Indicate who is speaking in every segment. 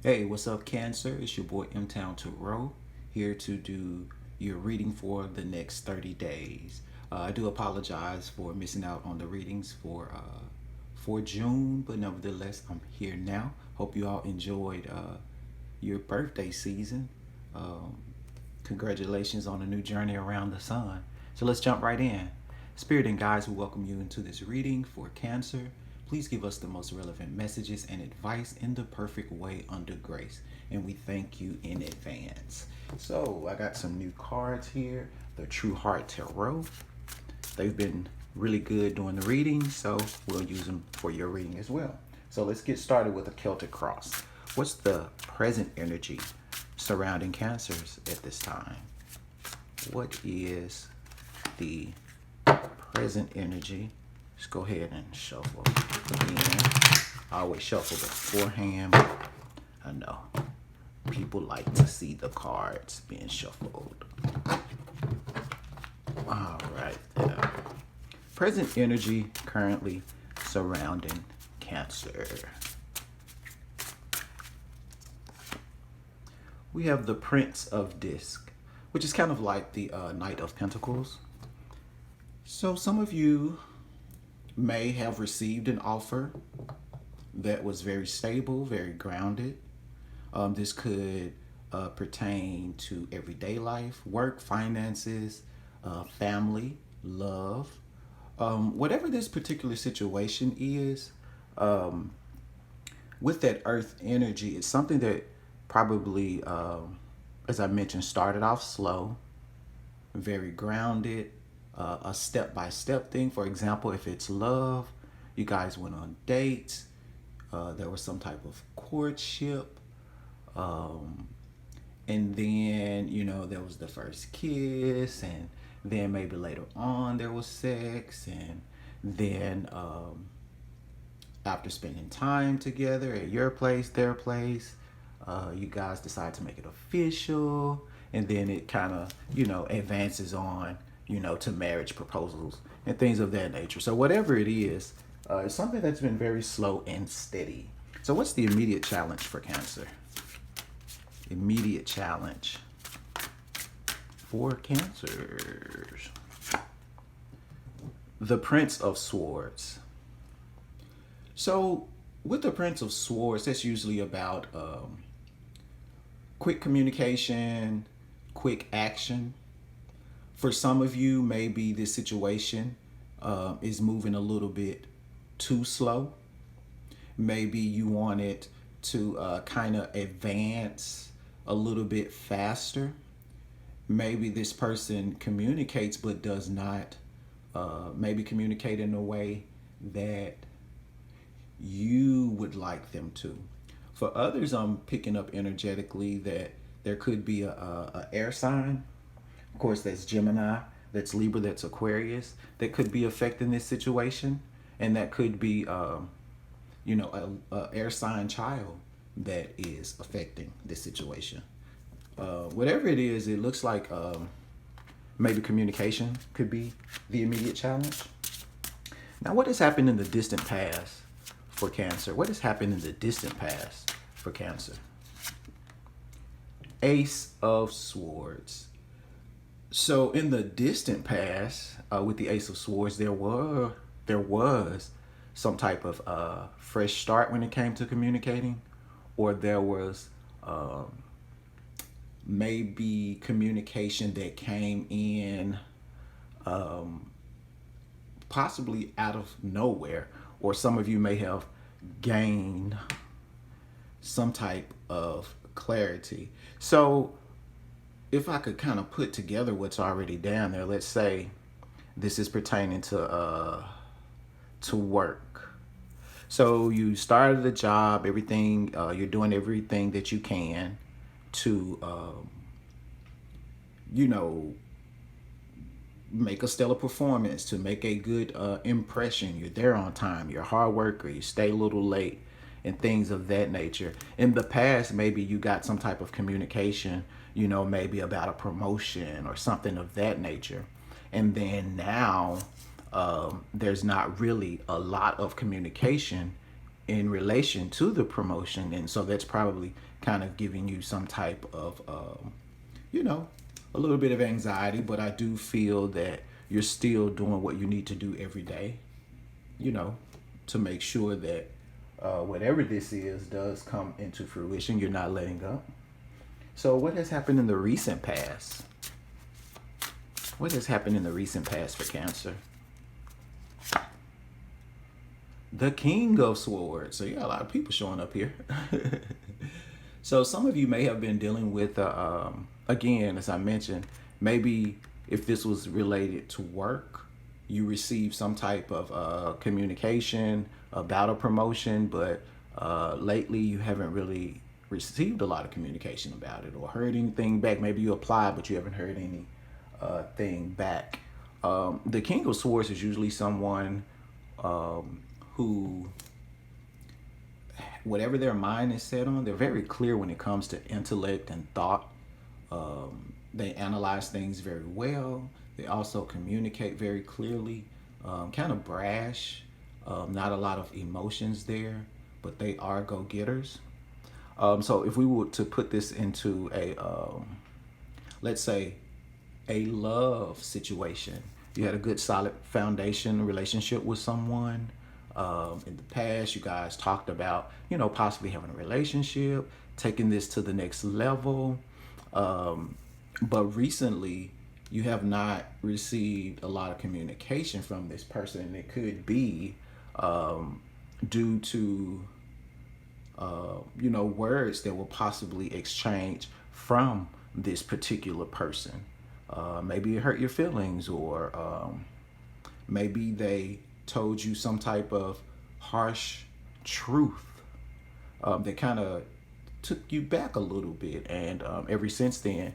Speaker 1: Hey, what's up, Cancer? It's your boy MTownTarot here to do your reading for the next 30 days. I do apologize for missing out on the readings for June, but nevertheless, I'm here now. Hope you all enjoyed your birthday season. Um, Congratulations on a new journey around the sun. So let's jump right in. Spirit and guides will welcome you into this reading for Cancer. Please give us the most relevant messages and advice in the perfect way under grace. And we thank you in advance. So I got some new cards here. The True Heart Tarot. They've been really good doing the reading, so we'll use them for your reading as well. So let's get started with the Celtic Cross. What's the present energy surrounding Cancers at this time? What is the present energy? Let's go ahead and shuffle again. I always shuffle beforehand. I know people like to see the cards being shuffled. All right. Present energy currently surrounding Cancer. We have the Prince of Disc, which is kind of like the Knight of Pentacles. So some of you may have received an offer that was very stable, very grounded. This could pertain to everyday life, work, finances, family, love. Whatever this particular situation is, with that earth energy, it's something that probably, as I mentioned, started off slow, very grounded, a step-by-step thing. For example, if it's love, you guys went on dates, there was some type of courtship, and then, there was the first kiss, and then maybe later on there was sex, and then after spending time together at your place, their place, you guys decide to make it official, and then it kind of, advances on, to marriage proposals and things of that nature. So whatever it is, it's something that's been very slow and steady. So what's the immediate challenge for Cancer? Immediate challenge for Cancers. The Prince of Swords. So with the Prince of Swords, that's usually about quick communication, quick action. For some of you, maybe this situation is moving a little bit too slow. Maybe you want it to kind of advance a little bit faster. Maybe this person communicates but does not maybe communicate in a way that you would like them to. For others, I'm picking up energetically that there could be a air sign. Of course, that's Gemini, that's Libra, that's Aquarius, that could be affecting this situation. And that could be, a air sign child that is affecting this situation. Whatever it is, it looks like maybe communication could be the immediate challenge. Now, what has happened in the distant past for Cancer? What has happened in the distant past for Cancer? Ace of Swords. So in the distant past, with the Ace of Swords, there was some type of fresh start when it came to communicating, or there was maybe communication that came in possibly out of nowhere, or some of you may have gained some type of clarity. So if I could kind of put together what's already down there, let's say this is pertaining to work. So you started a job, everything, you're doing everything that you can to, make a stellar performance, to make a good impression. You're there on time, you're a hard worker, you stay a little late, and things of that nature. In the past, maybe you got some type of communication, maybe about a promotion or something of that nature. And then now, there's not really a lot of communication in relation to the promotion. And so that's probably kind of giving you some type of, you know, a little bit of anxiety, but I do feel that you're still doing what you need to do every day, you know, to make sure that whatever this is does come into fruition. You're not letting up. So what has happened in the recent past? What has happened in the recent past for Cancer? The King of Swords. So you got a lot of people showing up here. So some of you may have been dealing with, again, as I mentioned, maybe if this was related to work, you received some type of communication about a promotion, but lately you haven't really received a lot of communication about it or heard anything back. Maybe you applied, but you haven't heard any thing back. The King of Swords is usually someone who, whatever their mind is set on, they're very clear when it comes to intellect and thought. They analyze things very well. They also communicate very clearly, kind of brash, not a lot of emotions there, but they are go-getters. So if we were to put this into a, let's say, a love situation, you had a good solid foundation relationship with someone. In the past, you guys talked about, you know, possibly having a relationship, taking this to the next level. But recently, you have not received a lot of communication from this person. And it could be due to, you know, words that were possibly exchanged from this particular person. Maybe it hurt your feelings, or maybe they told you some type of harsh truth that kind of took you back a little bit. And ever since then,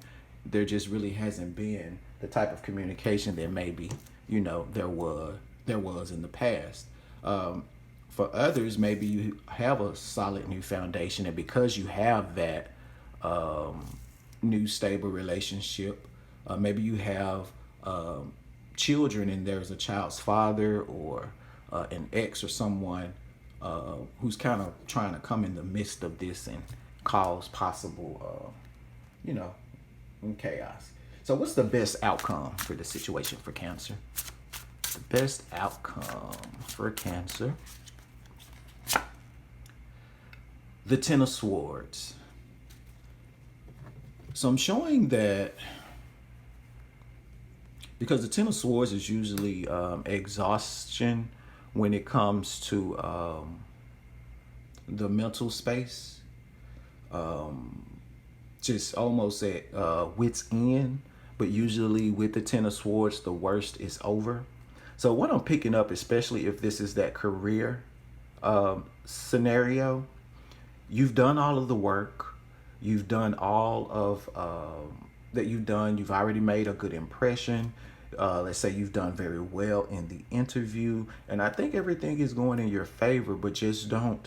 Speaker 1: there just really hasn't been the type of communication that maybe, you know, there was in the past. For others, maybe you have a solid new foundation, and because you have that new stable relationship, maybe you have children and there's a child's father or an ex or someone who's kind of trying to come in the midst of this and cause possible, you know, chaos. So what's the best outcome for the situation for Cancer? The best outcome for Cancer. The Ten of Swords. So I'm showing that because the Ten of Swords is usually exhaustion when it comes to the mental space. Just almost at wit's end. But usually with the Ten of Swords, the worst is over. So what I'm picking up, especially if this is that career scenario, you've done all of the work. You've done all of that you've done. You've already made a good impression. Let's say you've done very well in the interview. And I think everything is going in your favor, but just don't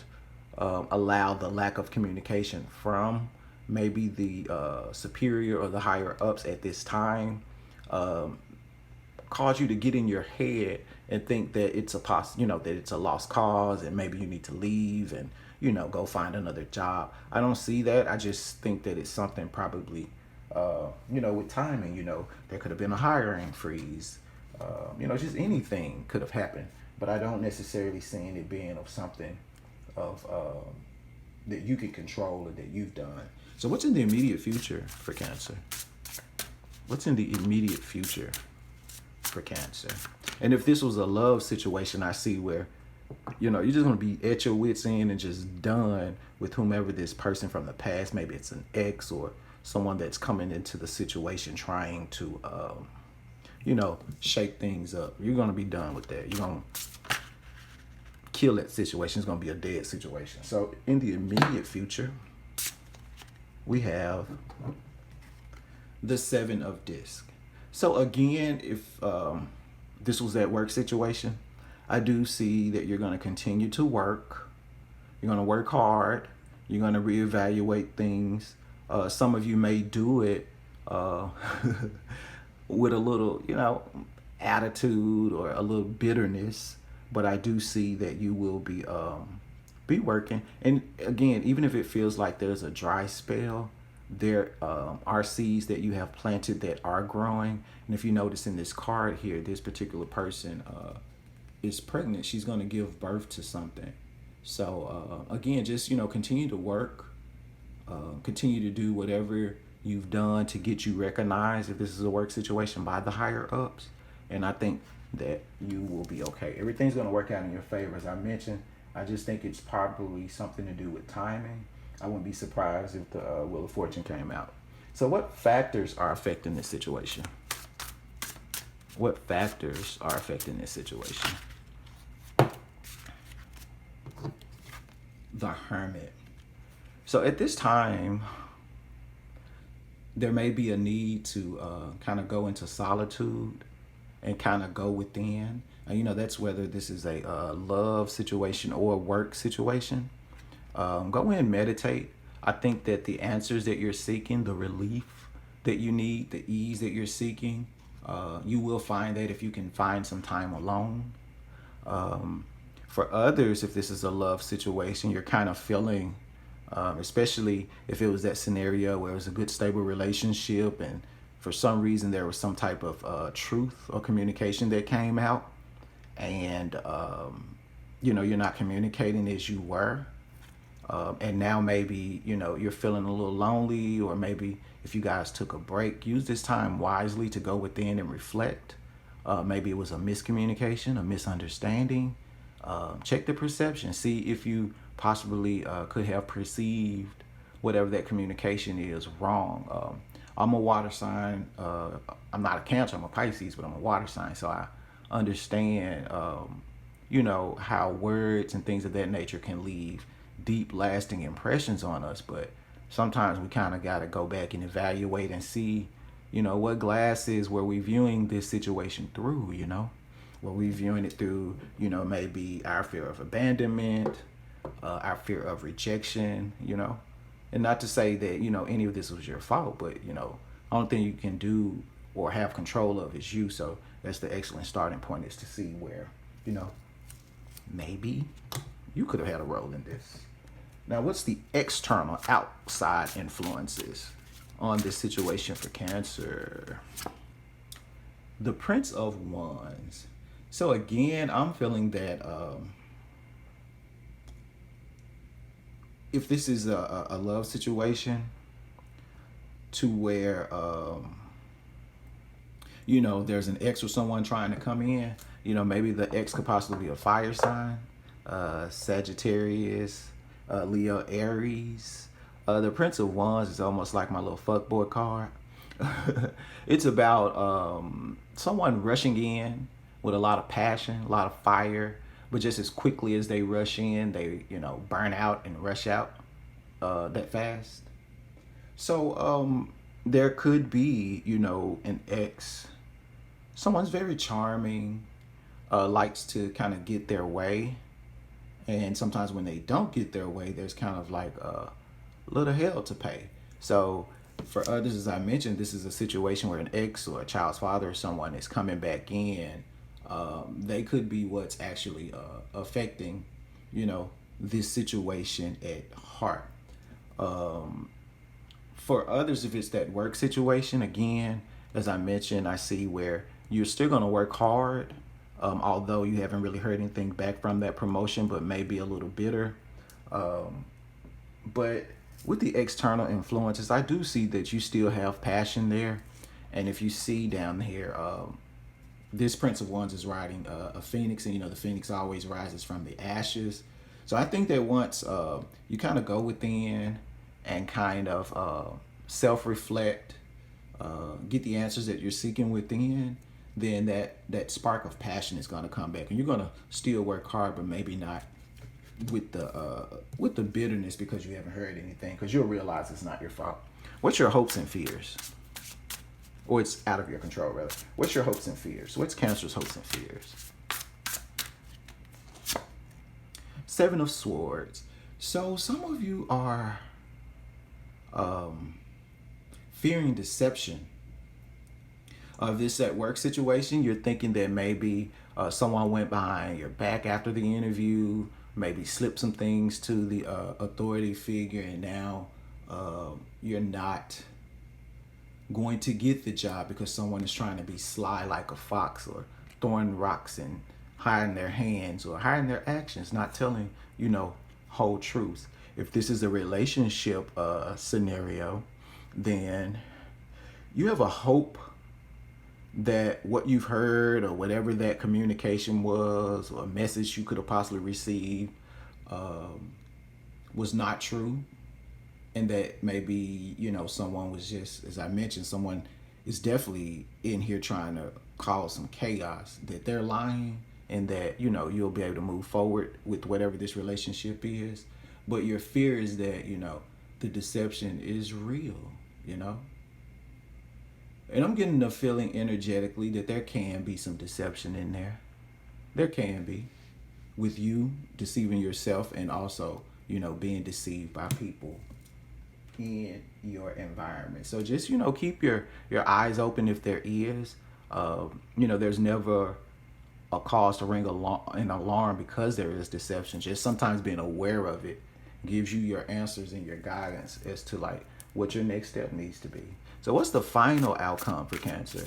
Speaker 1: allow the lack of communication from maybe the superior or the higher ups at this time cause you to get in your head and think that it's a that it's a lost cause and maybe you need to leave and, you know, go find another job. I don't see that. I just think that it's something probably, you know, with timing. You know, there could have been a hiring freeze. You know, just anything could have happened. But I don't necessarily see it being of something of that you can control or that you've done. So what's in the immediate future for Cancer? What's in the immediate future for Cancer? And if this was a love situation, I see where, you know, you're just going to be at your wit's end and just done with whomever this person from the past. Maybe it's an ex or someone that's coming into the situation trying to, you know, shake things up. You're going to be done with that. You're going to kill that situation. It's going to be a dead situation. So in the immediate future, we have the Seven of Discs. So again, if this was that work situation, I do see that you're going to continue to work. You're going to work hard. You're going to reevaluate things. Some of you may do it with a little, you know, attitude or a little bitterness. But I do see that you will be be working. And again, even if it feels like there's a dry spell, there are seeds that you have planted that are growing. And if you notice in this card here, this particular person is pregnant. She's going to give birth to something. So again, just continue to work, continue to do whatever you've done to get you recognized if this is a work situation by the higher ups. And I think that you will be okay. Everything's going to work out in your favor. As I mentioned, I just think it's probably something to do with timing. I wouldn't be surprised if the Wheel of Fortune came out. So what factors are affecting this situation? What factors are affecting this situation? The Hermit. So at this time, there may be a need to kind of go into solitude and kind of go within. That's whether this is a love situation or a work situation. Go in, meditate. I think that the answers that you're seeking, the relief that you need, the ease that you're seeking, you will find that if you can find some time alone. For others, if this is a love situation, you're kind of feeling, especially if it was that scenario where it was a good, stable relationship and for some reason there was some type of truth or communication that came out and, you're not communicating as you were. And now maybe, you're feeling a little lonely, or maybe if you guys took a break, use this time wisely to go within and reflect. Maybe it was a miscommunication, a misunderstanding. Check the perception. See if you possibly could have perceived whatever that communication is wrong. I'm a water sign. I'm not a Cancer, I'm a Pisces, but I'm a water sign. So I understand, how words and things of that nature can leave deep, lasting impressions on us. But sometimes we kind of got to go back and evaluate and see, what glasses were we viewing this situation through, Were we viewing it through, maybe our fear of abandonment, our fear of rejection, And not to say that, any of this was your fault, but, only thing you can do or have control of is you. So that's the excellent starting point, is to see where, maybe you could have had a role in this. Now, what's the external, outside influences on this situation for Cancer? The Prince of Wands. So again, I'm feeling that if this is a love situation to where, there's an ex or someone trying to come in, maybe the ex could possibly be a fire sign, Sagittarius, Leo, Aries. The Prince of Wands is almost like my little fuckboy card. It's about someone rushing in with a lot of passion, a lot of fire, but just as quickly as they rush in, they, burn out and rush out that fast. So there could be, an ex. Someone's very charming, likes to kind of get their way. And sometimes when they don't get their way, there's kind of like a little hell to pay. So for others, as I mentioned, this is a situation where an ex or a child's father or someone is coming back in. They could be what's actually affecting, this situation at heart. For others, if it's that work situation, again, as I mentioned, I see where you're still going to work hard, although you haven't really heard anything back from that promotion, but maybe a little bitter. But with the external influences, I do see that you still have passion there. And if you see down here, this Prince of Wands is riding a phoenix, and the phoenix always rises from the ashes. So I think that once you kind of go within and kind of self-reflect, get the answers that you're seeking within, then that spark of passion is going to come back, and you're going to still work hard, but maybe not with the bitterness because you haven't heard anything, because you'll realize it's not your fault. What's your hopes and fears? Or it's out of your control, rather. What's your hopes and fears? What's Cancer's hopes and fears? Seven of Swords. So some of you are fearing deception. This at work situation, you're thinking that maybe someone went behind your back after the interview, maybe slip some things to the authority figure, and now you're not going to get the job because someone is trying to be sly like a fox, or throwing rocks and hiding their hands or hiding their actions, not telling, whole truth. If this is a relationship scenario, then you have a hope that what you've heard or whatever that communication was or a message you could have possibly received was not true, and that maybe someone was just, as I mentioned, someone is definitely in here trying to cause some chaos, that they're lying, and that you'll be able to move forward with whatever this relationship is. But your fear is that the deception is real. And I'm getting the feeling energetically that there can be some deception in there. There can be, with you deceiving yourself, and also being deceived by people in your environment. So just keep your eyes open if there is. There's never a cause to ring an alarm because there is deception. Just sometimes being aware of it gives you your answers and your guidance as to like what your next step needs to be. So what's the final outcome for Cancer?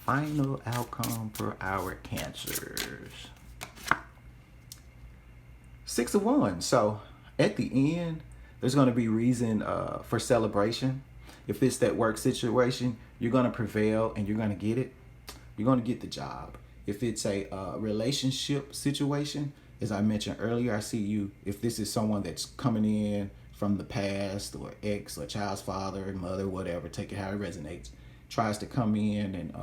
Speaker 1: Final outcome for our Cancers. 6 of Wands. So at the end, there's going to be reason for celebration. If it's that work situation, you're going to prevail and you're going to get it. You're going to get the job. If it's a relationship situation, as I mentioned earlier, I see you, if this is someone that's coming in from the past, or ex or child's father, mother, whatever, take it how it resonates, tries to come in and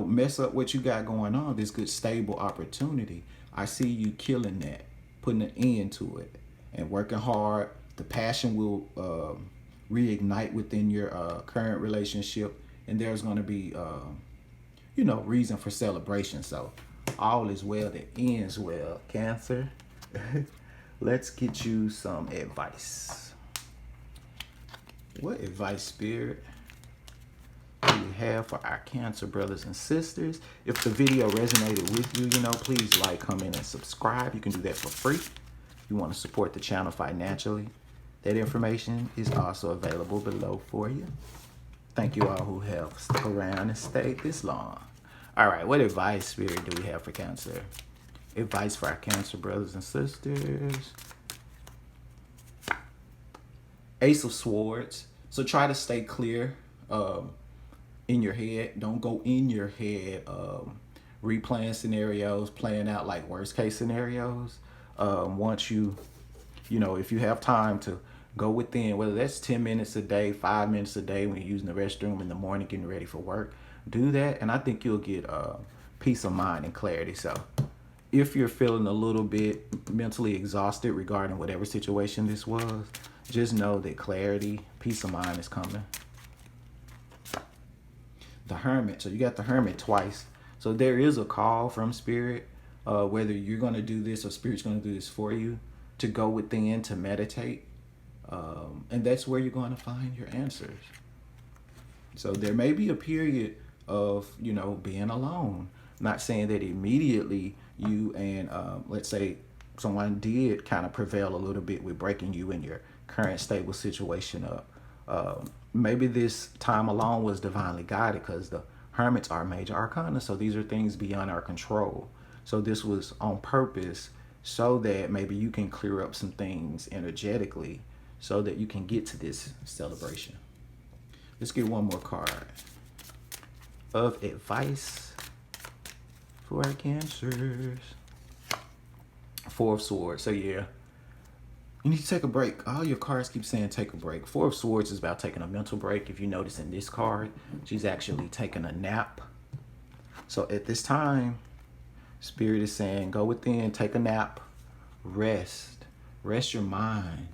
Speaker 1: mess up what you got going on, this good stable opportunity. I see you killing that, putting an end to it, and working hard. The passion will reignite within your current relationship, and there's going to be reason for celebration. So all is well that ends well, Cancer. Let's get you some advice. What advice, Spirit, do you have for our Cancer brothers and sisters? If the video resonated with you, please like, comment, and subscribe. You can do that for free. If you want to support the channel financially, that information is also available below for you. Thank you all who have stuck around and stayed this long. All right, what advice, Spirit, do we have for Cancer? Advice for our Cancer brothers and sisters. Ace of Swords. So try to stay clear in your head. Don't go in your head replaying scenarios, playing out like worst case scenarios. Once if you have time to go within, whether that's 10 minutes a day, 5 minutes a day when you're using the restroom in the morning, getting ready for work, do that. And I think you'll get peace of mind and clarity. So if you're feeling a little bit mentally exhausted regarding whatever situation this was, just know that clarity, peace of mind is coming. The Hermit. So you got the Hermit twice. So there is a call from Spirit, whether you're going to do this or Spirit's going to do this for you, to go within, to meditate. And that's where you're going to find your answers. So there may be a period of, being alone. I'm not saying that immediately you and, let's say, someone did kind of prevail a little bit with breaking you in your current stable situation up. Maybe this time alone was divinely guided, because the Hermits are major arcana. So these are things beyond our control. So this was on purpose, so that maybe you can clear up some things energetically, so that you can get to this celebration. Let's get one more card of advice for our Cancers. 4 of Swords. So yeah, you need to take a break. All your cards keep saying take a break. 4 of Swords is about taking a mental break. If you notice in this card, she's actually taking a nap. So at this time, Spirit is saying go within, take a nap, rest. Rest your mind.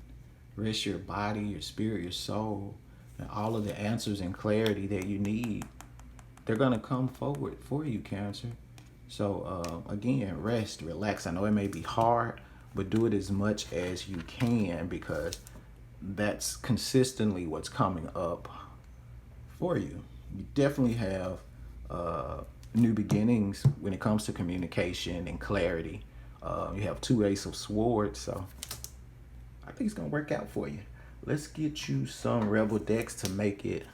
Speaker 1: Rest your body, your spirit, your soul. And all of the answers and clarity that you need, they're going to come forward for you, Cancer. So again, rest, relax. I know it may be hard, but do it as much as you can, because that's consistently what's coming up for you. You definitely have new beginnings when it comes to communication and clarity. You have 2 Ace of Swords, so I think it's gonna work out for you. Let's get you some Rebel decks to make it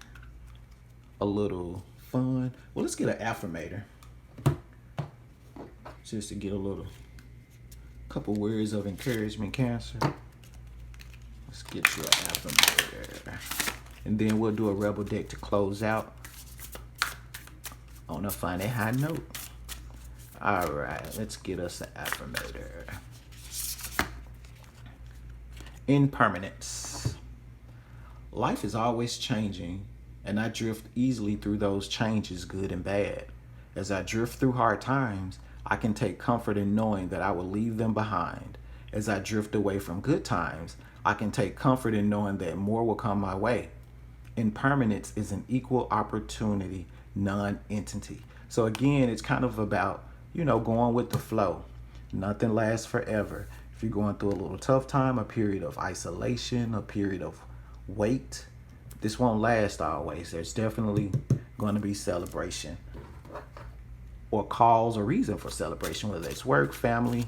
Speaker 1: a little fun. Well, let's get an affirmator, just to get a little couple words of encouragement, Cancer. Let's get you an affirmator, and then we'll do a Rebel deck to close out on a funny high note. All right, let's get us an affirmator. Impermanence. Life is always changing, and I drift easily through those changes, good and bad. As I drift through hard times, I can take comfort in knowing that I will leave them behind. As I drift away from good times, I can take comfort in knowing that more will come my way. Impermanence is an equal opportunity non-entity. So again, it's kind of about, going with the flow. Nothing lasts forever. If you're going through a little tough time, a period of isolation, a period of wait, this won't last always. There's definitely going to be celebration or cause or reason for celebration, whether it's work, family,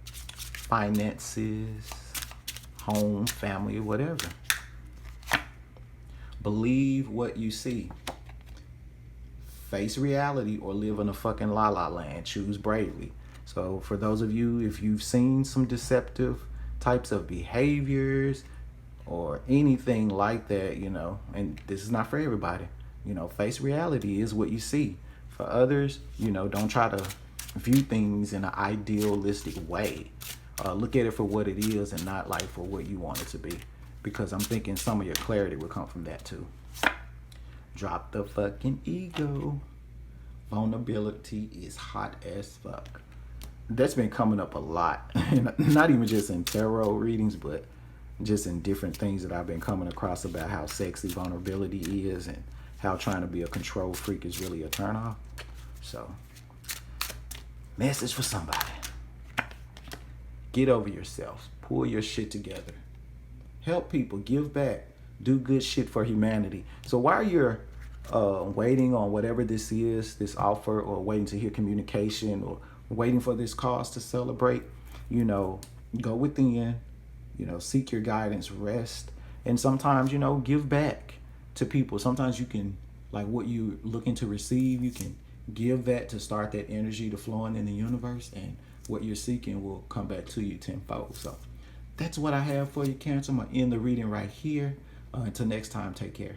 Speaker 1: finances, home, family, or whatever. Believe what you see. Face reality or live in a fucking la-la land. Choose bravely. So for those of you, if you've seen some deceptive types of behaviors or anything like that, and this is not for everybody, face reality is what you see. For others, don't try to view things in an idealistic way. Look at it for what it is and not like for what you want it to be. Because I'm thinking some of your clarity will come from that too. Drop the fucking ego. Vulnerability is hot as fuck. That's been coming up a lot. Not even just in tarot readings, but just in different things that I've been coming across about how sexy vulnerability is and how trying to be a control freak is really a turnoff. So, message for somebody. Get over yourself. Pull your shit together. Help people. Give back. Do good shit for humanity. So while you're waiting on whatever this is, this offer, or waiting to hear communication, or waiting for this cause to celebrate, go within, seek your guidance, rest, and sometimes, give back to people. Sometimes you can, like what you're looking to receive, you can give that to start that energy to flowing in the universe, and what you're seeking will come back to you tenfold. So that's what I have for you, Cancer. I'm going to end the reading right here. Until next time, take care.